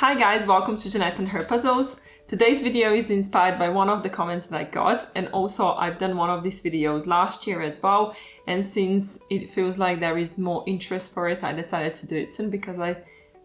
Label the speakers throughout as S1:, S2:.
S1: Hi guys, welcome to Janette and her puzzles. Today's video is inspired by one of the comments that I got, and also I've done one of these videos last year as well, and since it feels like there is more interest for it, I decided to do it soon because I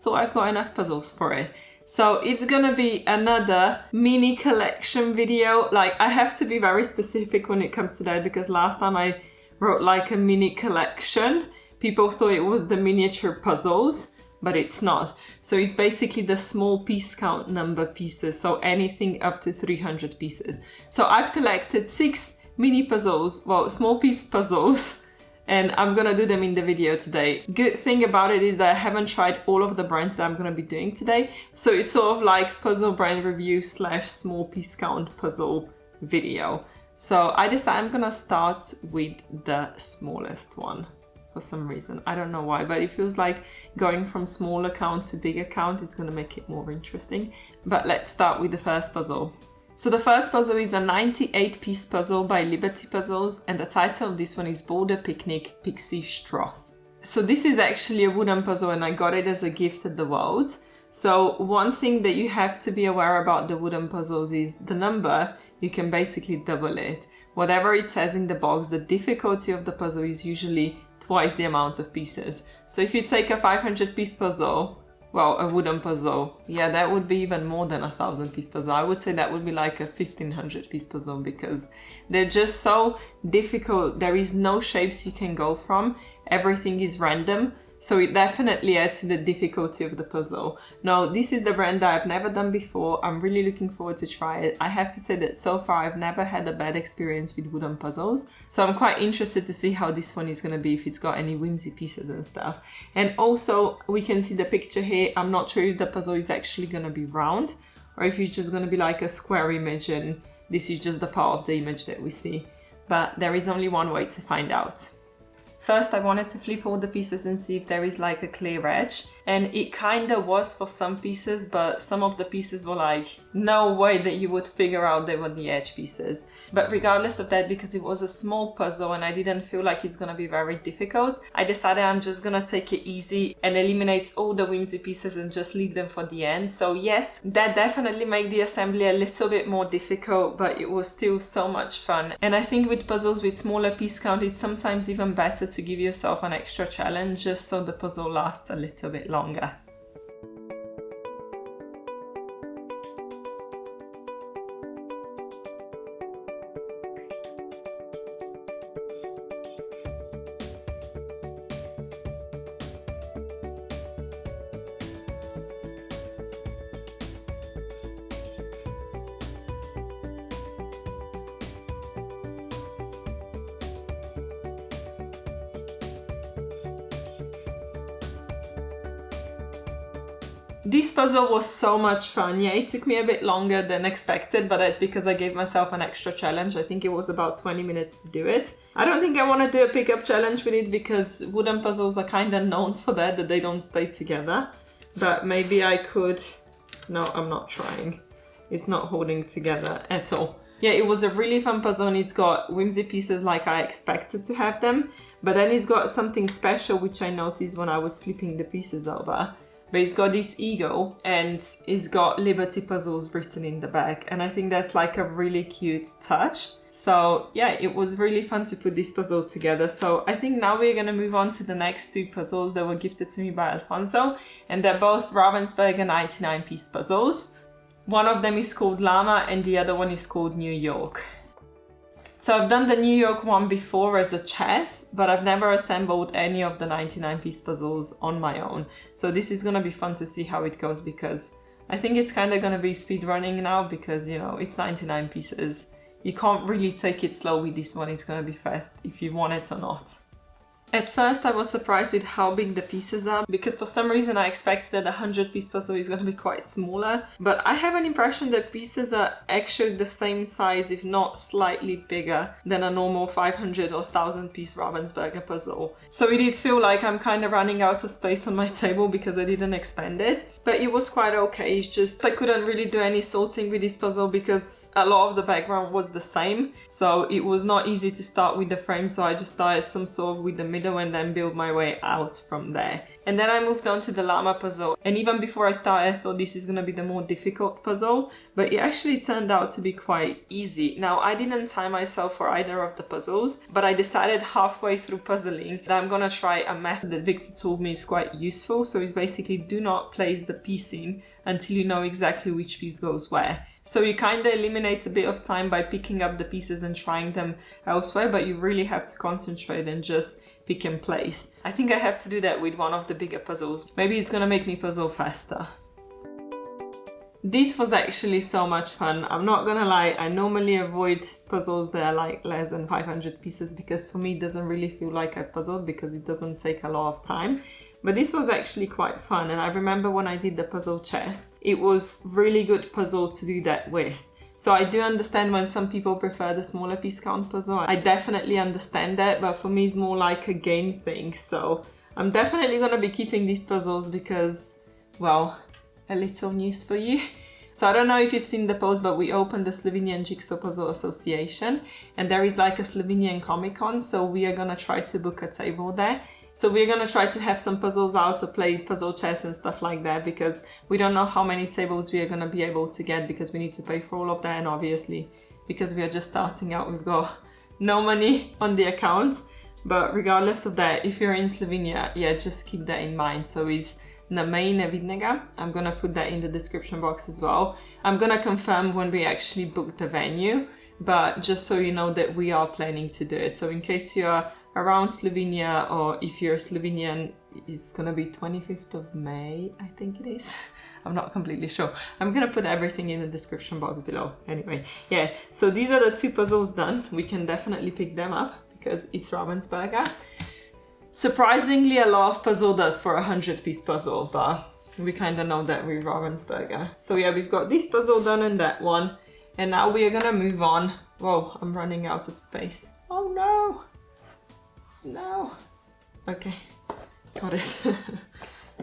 S1: thought I've got enough puzzles for it. So it's gonna be another mini collection video. Like, I have to be very specific when it comes to that because last time I wrote like a mini collection, people thought it was the miniature puzzles, but it's not. So it's basically the small piece count number pieces, so anything up to 300 pieces. So I've collected 6 mini puzzles, well, small piece puzzles, and I'm gonna do them in the video today. Good thing about it is that I haven't tried all of the brands that I'm gonna be doing today, so it's sort of like puzzle brand review / small piece count puzzle video. So I decided I'm gonna start with the smallest one. For some reason, I don't know why, but it feels like going from smaller count to bigger count is going to make it more interesting. But let's start with the first puzzle. So the first puzzle is a 98-piece puzzle by Liberty Puzzles, and the title of this one is Boulder Picnic Pixie Stroth. So this is actually a wooden puzzle and I got it as a gift at the Worlds. So one thing that you have to be aware about the wooden puzzles is the number, you can basically double it. Whatever it says in the box, the difficulty of the puzzle is usually twice the amount of pieces. So if you take a 500-piece puzzle, well, a wooden puzzle, yeah, that would be even more than a 1,000-piece puzzle. I would say that would be like a 1,500-piece puzzle because they're just so difficult. There is no shapes you can go from. Everything is random. So it definitely adds to the difficulty of the puzzle. Now, this is the brand that I've never done before. I'm really looking forward to try it. I have to say that so far I've never had a bad experience with wooden puzzles. So I'm quite interested to see how this one is going to be, if it's got any whimsy pieces and stuff. And also, we can see the picture here. I'm not sure if the puzzle is actually going to be round or if it's just going to be like a square image and this is just the part of the image that we see. But there is only one way to find out. First, I wanted to flip all the pieces and see if there is like a clear edge. And it kind of was for some pieces, but some of the pieces were like, no way that you would figure out they were the edge pieces. But regardless of that, because it was a small puzzle and I didn't feel like it's gonna be very difficult, I decided I'm just gonna take it easy and eliminate all the whimsy pieces and just leave them for the end. So yes, that definitely made the assembly a little bit more difficult, but it was still so much fun. And I think with puzzles with smaller piece count, it's sometimes even better to give yourself an extra challenge just so the puzzle lasts a little bit longer. This puzzle was so much fun. Yeah, it took me a bit longer than expected, but that's because I gave myself an extra challenge. I think it was about 20 minutes to do it. I don't think I want to do a pickup challenge with it because wooden puzzles are kind of known for that they don't stay together. But maybe I could... No, I'm not trying. It's not holding together at all. Yeah, it was a really fun puzzle and it's got whimsy pieces like I expected to have them. But then it's got something special which I noticed when I was flipping the pieces over. But it's got this eagle and it's got Liberty Puzzles written in the back, and I think that's like a really cute touch. So yeah, it was really fun to put this puzzle together. So I think now we're gonna move on to the next 2 puzzles that were gifted to me by Alfonso, and they're both Ravensburger 99-piece puzzles. One of them is called Lama and the other one is called New York. So I've done the New York one before as a chess, but I've never assembled any of the 99-piece puzzles on my own. So this is gonna be fun to see how it goes because I think it's kind of gonna be speed running now because, you know, it's 99 pieces. You can't really take it slow with this one, it's gonna be fast if you want it or not. At first I was surprised with how big the pieces are because for some reason I expected that a 100-piece puzzle is going to be quite smaller, but I have an impression that pieces are actually the same size, if not slightly bigger than a normal 500 or 1000-piece Ravensburger puzzle. So it did feel like I'm kind of running out of space on my table because I didn't expand it, but it was quite okay. It's just I couldn't really do any sorting with this puzzle because a lot of the background was the same, so it was not easy to start with the frame, so I just started some sort of with the middle and then build my way out from there. And then I moved on to the llama puzzle. And even before I started, I thought this is going to be the more difficult puzzle, but it actually turned out to be quite easy. Now, I didn't time myself for either of the puzzles, but I decided halfway through puzzling that I'm going to try a method that Victor told me is quite useful. So it's basically do not place the piece in until you know exactly which piece goes where. So you kind of eliminate a bit of time by picking up the pieces and trying them elsewhere, but you really have to concentrate and just pick and place. I think I have to do that with one of the bigger puzzles. Maybe it's gonna make me puzzle faster. This was actually so much fun. I'm not gonna lie, I normally avoid puzzles that are like less than 500 pieces because for me it doesn't really feel like I puzzled because it doesn't take a lot of time. But this was actually quite fun, and I remember when I did the puzzle chess, it was really good puzzle to do that with. So I do understand when some people prefer the smaller piece count puzzle. I definitely understand that, but for me it's more like a game thing. So I'm definitely gonna be keeping these puzzles because, well, a little news for you. So I don't know if you've seen the post, but we opened the Slovenian Jigsaw Puzzle Association, and there is like a Slovenian Comic Con, so we are gonna try to book a table there. So we're gonna try to have some puzzles out to play puzzle chess and stuff like that because we don't know how many tables we are gonna be able to get because we need to pay for all of that, and obviously because we are just starting out, we've got no money on the account. But regardless of that, if you're in Slovenia, yeah, just keep that in mind. So it's nevidnega. I'm gonna put that in the description box as well. I'm gonna confirm when we actually book the venue, but just so you know that we are planning to do it. So in case you're around Slovenia, or if you're Slovenian, it's gonna be 25th of May, I think it is. I'm not completely sure. I'm gonna put everything in the description box below. Anyway, yeah, so these are the two puzzles done. We can definitely pick them up because it's Ravensburger. Surprisingly, a lot of puzzle does for a 100-piece puzzle, but we kind of know that with Ravensburger. So yeah, we've got this puzzle done and that one. And now we are gonna move on. Whoa, I'm running out of space. Oh no! No. Okay, got it.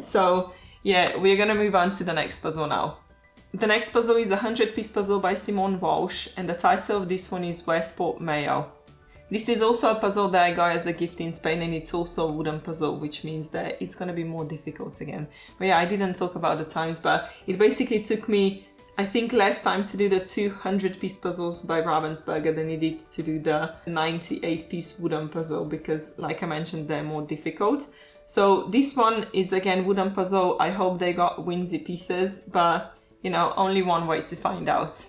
S1: So yeah, we're gonna move on to the next puzzle now. The next puzzle is a 100-piece puzzle by Simone Welsh, and the title of this one is Westport, Mayo. This is also a puzzle that I got as a gift in Spain, and it's also a wooden puzzle, which means that it's gonna be more difficult again. But yeah, I didn't talk about the times, but it basically took me, I think, less time to do the 200-piece puzzles by Ravensburger than it did to do the 98-piece wooden puzzle because, like I mentioned, they're more difficult. So this one is again wooden puzzle. I hope they got whimsy pieces, but you know, only one way to find out.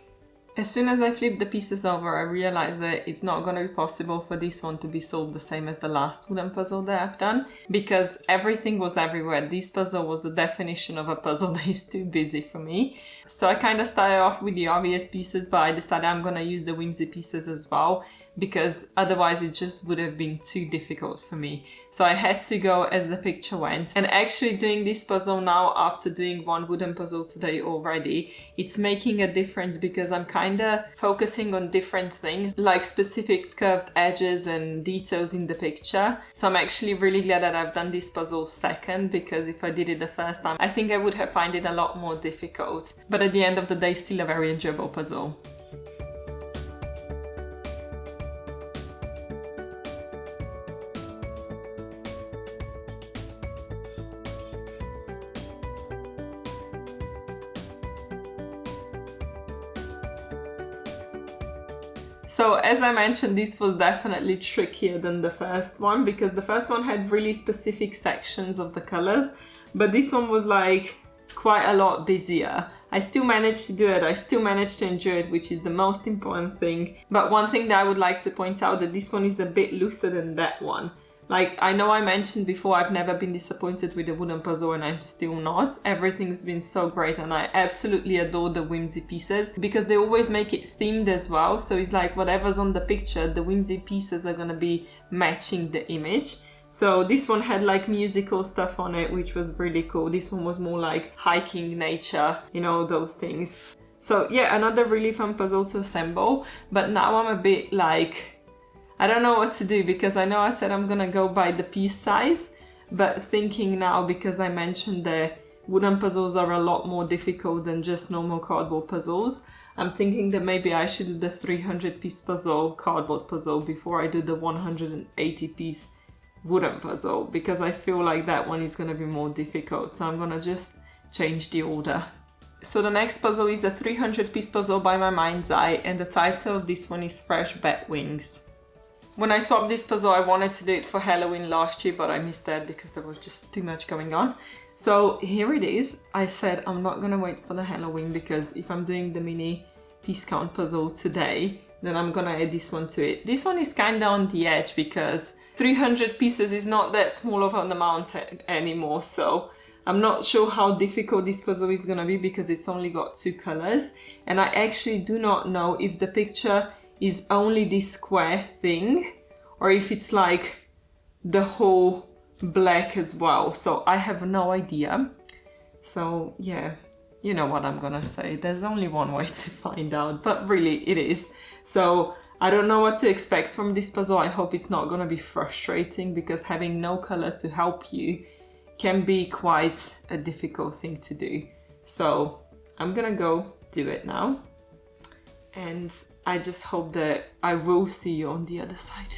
S1: As soon as I flipped the pieces over, I realized that it's not going to be possible for this one to be solved the same as the last wooden puzzle that I've done because everything was everywhere. This puzzle was the definition of a puzzle that is too busy for me. So I kind of started off with the obvious pieces, but I decided I'm going to use the whimsy pieces as well because otherwise it just would have been too difficult for me. So I had to go as the picture went. And actually doing this puzzle now after doing one wooden puzzle today already, it's making a difference because I'm kind of focusing on different things like specific curved edges and details in the picture. So I'm actually really glad that I've done this puzzle second because if I did it the first time, I think I would have found it a lot more difficult. But at the end of the day, still a very enjoyable puzzle. So as I mentioned, this was definitely trickier than the first one because the first one had really specific sections of the colors, but this one was like quite a lot busier. I still managed to do it, I still managed to enjoy it, which is the most important thing. But one thing that I would like to point out that this one is a bit looser than that one. Like, I know I mentioned before, I've never been disappointed with a wooden puzzle and I'm still not. Everything's been so great and I absolutely adore the whimsy pieces because they always make it themed as well. So it's like whatever's on the picture, the whimsy pieces are gonna be matching the image. So this one had like musical stuff on it, which was really cool. This one was more like hiking, nature, you know, those things. So yeah, another really fun puzzle to assemble. But now I'm a bit like, I don't know what to do because I know I said I'm gonna go by the piece size, but thinking now, because I mentioned that wooden puzzles are a lot more difficult than just normal cardboard puzzles, I'm thinking that maybe I should do the 300-piece puzzle, cardboard puzzle, before I do the 180-piece wooden puzzle because I feel like that one is gonna be more difficult. So I'm gonna just change the order. So the next puzzle is a 300-piece puzzle by my mind's eye, and the title of this one is Fresh Bat Wings. When I swapped this puzzle, I wanted to do it for Halloween last year, but I missed that because there was just too much going on. So here it is. I said I'm not gonna wait for the Halloween because if I'm doing the mini piece count puzzle today, then I'm gonna add this one to it. This one is kinda on the edge because 300 pieces is not that small of an amount anymore, so I'm not sure how difficult this puzzle is gonna be because it's only got 2 colors, and I actually do not know if the picture is only this square thing or if it's like the whole black as well. So I have no idea. So yeah, you know what I'm gonna say. There's only one way to find out, but really it is. So I don't know what to expect from this puzzle. I hope it's not gonna be frustrating because having no color to help you can be quite a difficult thing to do. So I'm gonna go do it now. And I just hope that I will see you on the other side.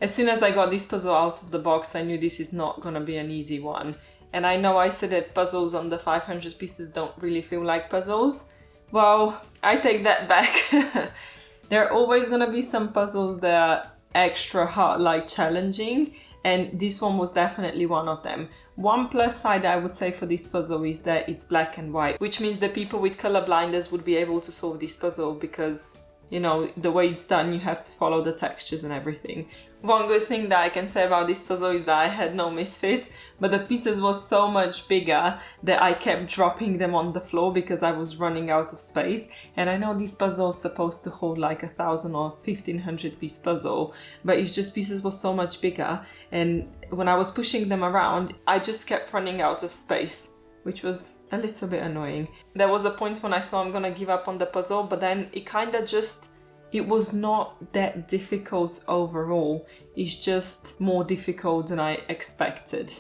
S1: As soon as I got this puzzle out of the box, I knew this is not gonna be an easy one. And I know I said that puzzles under 500 pieces don't really feel like puzzles. Well, I take that back. There are always gonna be some puzzles that are extra hard, like challenging, and this one was definitely one of them. One plus side I would say for this puzzle is that it's black and white, which means that people with color blindness would be able to solve this puzzle because, you know, the way it's done, you have to follow the textures and everything. One good thing that I can say about this puzzle is that I had no misfits, but the pieces were so much bigger that I kept dropping them on the floor because I was running out of space. And I know this puzzle is supposed to hold like 1,000 or 1,500 piece puzzle, but it's just pieces were so much bigger. And when I was pushing them around, I just kept running out of space, which was a little bit annoying. There was a point when I thought I'm gonna give up on the puzzle, but then it kind of just, it was not that difficult overall. It's just more difficult than I expected.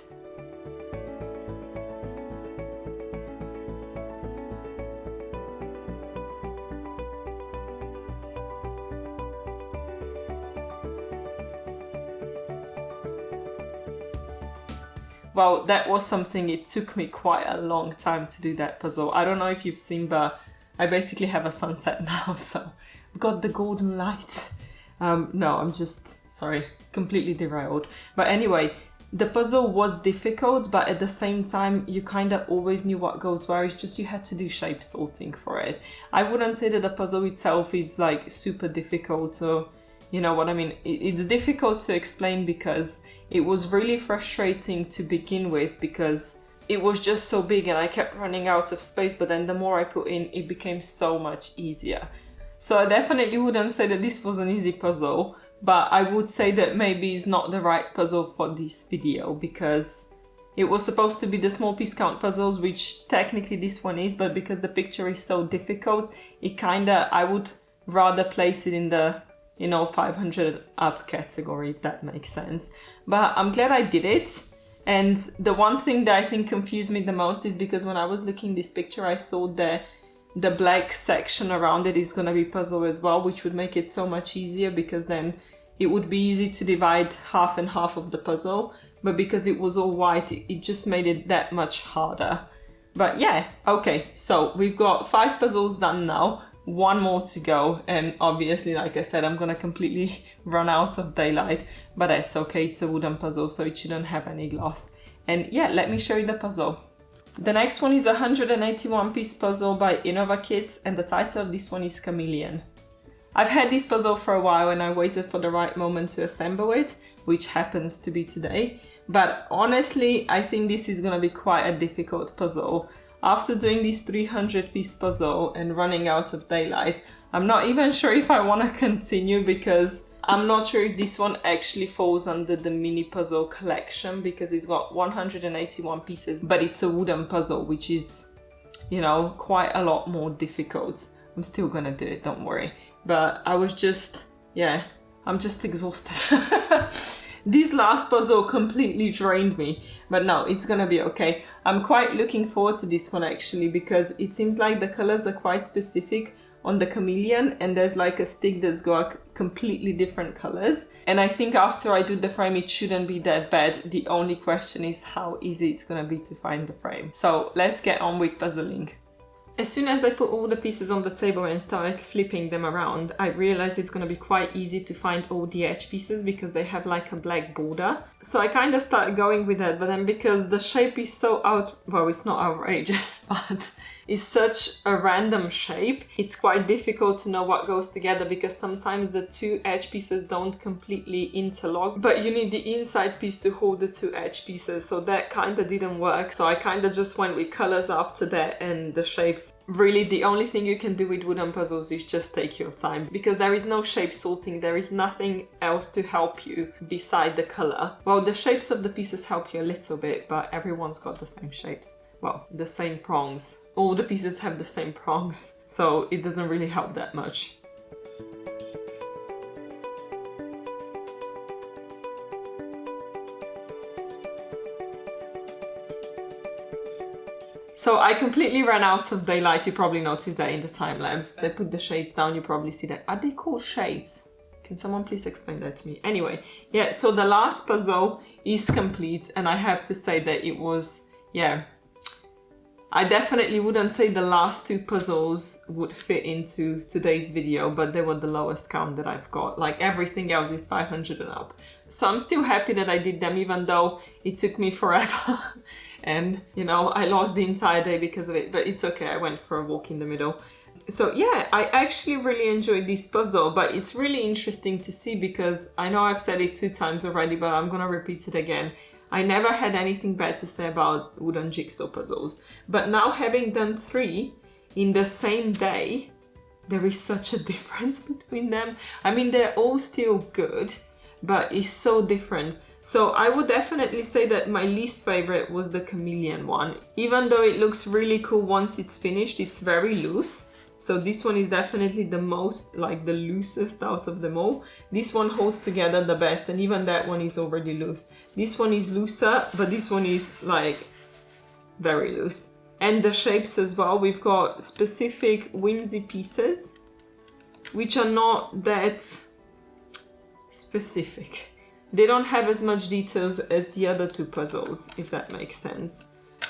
S1: Well, that was something, it took me quite a long time to do that puzzle. I don't know if you've seen, but I basically have a sunset now, so I've got the golden light. No, I'm just, sorry, completely derailed. But anyway, the puzzle was difficult, but at the same time, you kind of always knew what goes where. It's just you had to do shape sorting for it. I wouldn't say that the puzzle itself is like super difficult, or you know what I mean. It's difficult to explain because it was really frustrating to begin with because it was just so big and I kept running out of space, but then the more I put in, it became so much easier. So I definitely wouldn't say that this was an easy puzzle, but I would say that maybe it's not the right puzzle for this video because it was supposed to be the small piece count puzzles, which technically this one is, but because the picture is so difficult, it kinda, I would rather place it in the, you know, 500 up category, if that makes sense. But I'm glad I did it. And the one thing that I think confused me the most is because when I was looking at this picture, I thought that the black section around it is gonna be puzzle as well, which would make it so much easier because then it would be easy to divide half and half of the puzzle. But because it was all white, it just made it that much harder. But yeah, okay, so we've got 5 puzzles done now. 1 more to go, and obviously, like I said, I'm gonna completely run out of daylight, but that's okay, it's a wooden puzzle, so it shouldn't have any gloss. And yeah, let me show you the puzzle. The next one is a 181 piece puzzle by Innovakids, and the title of this one is Chameleon. I've had this puzzle for a while and I waited for the right moment to assemble it, which happens to be today, but honestly, I think this is gonna be quite a difficult puzzle. After doing this 300 piece puzzle and running out of daylight, I'm not even sure if I want to continue because I'm not sure if this one actually falls under the mini puzzle collection because it's got 181 pieces, but it's a wooden puzzle, which is, you know, quite a lot more difficult. I'm still gonna do it, don't worry. But I was just, yeah, I'm just exhausted. This last puzzle completely drained me, but no, it's gonna be okay. I'm quite looking forward to this one actually because it seems like the colors are quite specific on the Chameleon, and there's like a stick that's got completely different colors. And I think after I do the frame, it shouldn't be that bad. The only question is how easy it's gonna be to find the frame. So let's get on with puzzling. As soon as I put all the pieces on the table and started flipping them around, I realized it's going to be quite easy to find all the edge pieces because they have like a black border. So I kind of started going with that, but then because the shape is so well, it's not outrageous, but it's such a random shape, it's quite difficult to know what goes together because sometimes the two edge pieces don't completely interlock, but you need the inside piece to hold the two edge pieces, so that kind of didn't work. So I kind of just went with colors after that and the shapes. Really, the only thing you can do with wooden puzzles is just take your time because there is no shape sorting, there is nothing else to help you beside the color. Well, the shapes of the pieces help you a little bit, but everyone's got the same shapes. Well, the same prongs. All the pieces have the same prongs, so it doesn't really help that much. So I completely ran out of daylight. You probably noticed that in the time lapse. I put the shades down, you probably see that. Are they called shades? Can someone please explain that to me? Anyway, yeah, so the last puzzle is complete, and I have to say that it was, yeah, I definitely wouldn't say the last two puzzles would fit into today's video, but they were the lowest count that I've got. Like everything else is 500 and up. So I'm still happy that I did them, even though it took me forever. And, you know, I lost the entire day because of it, but it's okay. I went for a walk in the middle. So yeah, I actually really enjoyed this puzzle, but it's really interesting to see because I know I've said it 2 times already, but I'm gonna repeat it again. I never had anything bad to say about wooden jigsaw puzzles, but now having done 3 in the same day, there is such a difference between them. I mean, they're all still good, but it's so different. So I would definitely say that my least favorite was the Chameleon one. Even though it looks really cool once it's finished, it's very loose. So this one is definitely the most, like the loosest out of them all. This one holds together the best, and even that one is already loose. This one is looser, but this one is like very loose. And the shapes as well, we've got specific whimsy pieces, which are not that specific. They don't have as much details as the other 2 puzzles, if that makes sense.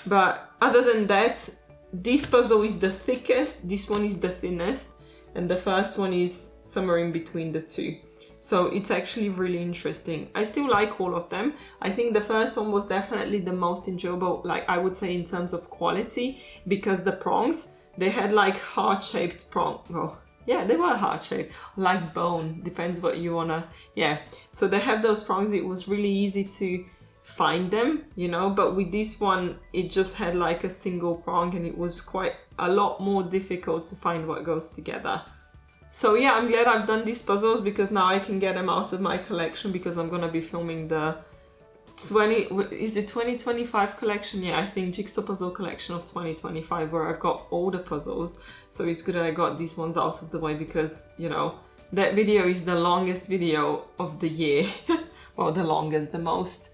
S1: But other than that, this puzzle is the thickest, this one is the thinnest, and the first one is somewhere in between the 2. So it's actually really interesting. I still like all of them. I think the first one was definitely the most enjoyable, like I would say in terms of quality, because the prongs, they had like heart-shaped prong. Well, yeah, they were heart-shaped, like bone, depends what you wanna, yeah. So they have those prongs, it was really easy to find them, you know, but with this one it just had like a single prong and it was quite a lot more difficult to find what goes together. So yeah, I'm glad I've done these puzzles because now I can get them out of my collection because I'm gonna be filming the 2025 collection? Yeah, I think jigsaw puzzle collection of 2025 where I've got all the puzzles. So it's good that I got these ones out of the way because, you know, that video is the longest video of the year. Well, the longest, the most,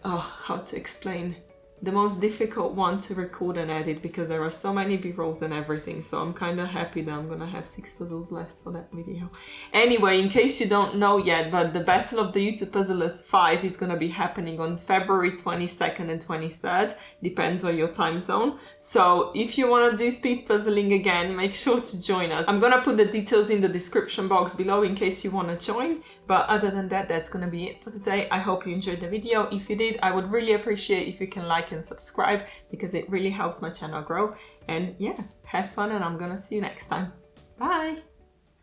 S1: how to explain, the most difficult one to record and edit because there are so many b-rolls and everything. So I'm kind of happy that I'm gonna have 6 puzzles left for that video. Anyway, in case you don't know yet, but the Battle of the YouTube Puzzlers 5 is gonna be happening on February 22nd and 23rd, depends on your time zone. So if you wanna do speed puzzling again, make sure to join us. I'm gonna put the details in the description box below in case you wanna join. But other than that, that's gonna be it for today. I hope you enjoyed the video. If you did, I would really appreciate if you can like and subscribe because it really helps my channel grow. And yeah, have fun and I'm gonna see you next time. Bye!